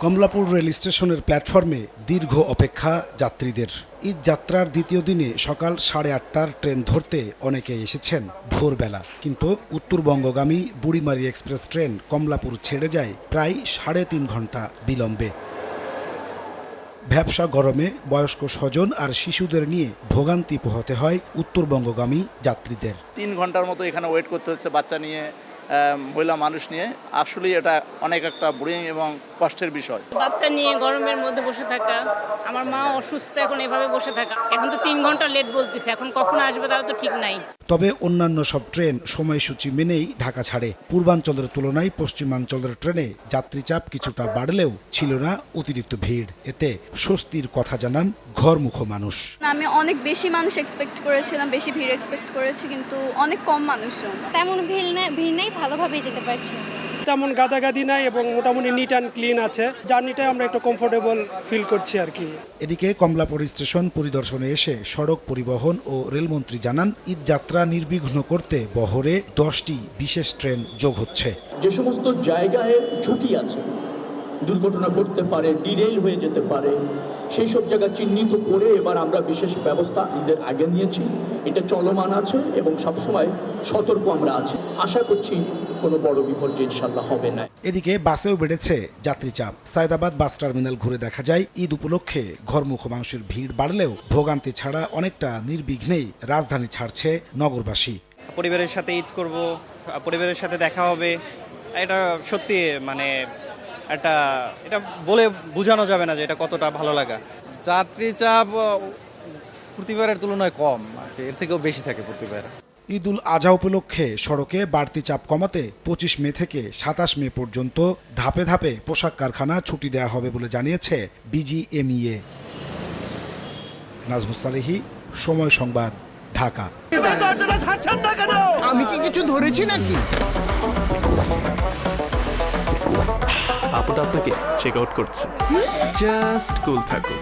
Kamalapur rail স্টেশনের প্ল্যাটফর্মে দীর্ঘ অপেক্ষা যাত্রীদের। ঈদ যাত্রার দ্বিতীয় দিনে সকাল 8:30টার ট্রেন ধরতে অনেকে এসেছেন ভোরবেলা, কিন্তু উত্তরবঙ্গগামী বুড়িমারি এক্সপ্রেস ট্রেন কমলাপুর ছেড়ে যায় প্রায় 3.5 ঘন্টা বিলম্বে। ভ্যাপসা গরমে বয়স্ক স্বজন আর শিশুদের নিয়ে ভোগান্তি পোহাতে হয় উত্তরবঙ্গগামী যাত্রীদের। 3 ঘন্টার মতো এখানে ওয়েট করতে হচ্ছে বাচ্চা নিয়ে, মহিলা মানুষ নিয়ে। আসলেই এটা অনেক একটা বোরিং এবং কষ্টের বিষয়। বাচ্চা নিয়ে গরমের মধ্যে বসে থাকা, আমার মা অসুস্থ, এখন এভাবে বসে থাকা। এখন তো 3 ঘন্টা লেট বলতেছে, এখন কখন আসবে তাও তো ঠিক নাই। তবে অন্যান্য সব ট্রেন সময়সূচি মেনেই ঢাকা ছাড়ে। পূর্বাঞ্চলের তুলনায় পশ্চিমাঞ্চলের ট্রেনে যাত্রীচাপ কিছুটা বাড়লেও ছিল না অতিরিক্ত ভিড়। এতে স্বস্তির কথা জানান ঘরমুখ মানুষ। আমি অনেক বেশি মানুষ এক্সপেক্ট করেছিলাম, বেশি ভিড় এক্সপেক্ট করেছি, কিন্তু অনেক কম মানুষজন। তেমন ভিড় নেই, ভালোভাবেই যেতে পারছি। তেমন গাদাগাদি নাই এবং মোটামুটি নিট অ্যান্ড ক্লিন আছে। জার্নিটায় আমরা একটু কমফোর্টেবল ফিল করছি আর কি। এদিকে কমলাপুর স্টেশন পরিদর্শনে এসে সড়ক পরিবহন ও রেলমন্ত্রী জানান, ঈদ যাত্রা নির্বিঘ্ন করতে বহরে 10টি বিশেষ ট্রেন যোগ হচ্ছে। যে সমস্ত জায়গায় ঝুঁকি আছে, দুর্ঘটনা ঘটতে পারে, ডিরেল হয়ে যেতে পারে, সেই সব জায়গা চিহ্নিত করে এবার আমরা বিশেষ ব্যবস্থা ঈদের আগে নিয়েছি। এটা চলমান আছে এবং সবসময় সতর্ক আমরা আছি। আশা করছি কোনো বড় বিপর্যয় ইনশাল্লাহ হবে না। এদিকে বাসেও বেড়েছে যাত্রীচাপ। সায়দাবাদ বাস টার্মিনাল ঘুরে দেখা যায়, ঈদ উপলক্ষে ঘরমুখ মানুষের ভিড় বাড়লেও ভোগান্তি ছাড়া অনেকটা নির্বিঘ্নেই রাজধানী ছাড়ছে নগরবাসী। পরিবারের সাথে ঈদ করব, পরিবারের সাথে দেখা হবে, এটা সত্যি মানে এটা বলে বোঝানো যাবে না যে এটা কতটা ভালো লাগা। যাত্রী চাপ প্রতিবারের তুলনায় কম, এর থেকেও বেশি থাকে প্রতিবার। ঈদ উল আজহা উপলক্ষে সড়কে বাড়তি চাপ কমাতে 25 মে থেকে 27 মে পর্যন্ত ধাপে ধাপে পোশাক কারখানা ছুটি দেওয়া হবে বলে জানিয়েছে বিজিএমইএ। নাজমুস সালেহী, সময় সংবাদ, ঢাকা। আমি কি কিছু ধরেছি নাকি? আপুটা আপনাকে চেক আউট করছে। জাস্ট কুল থাকুন।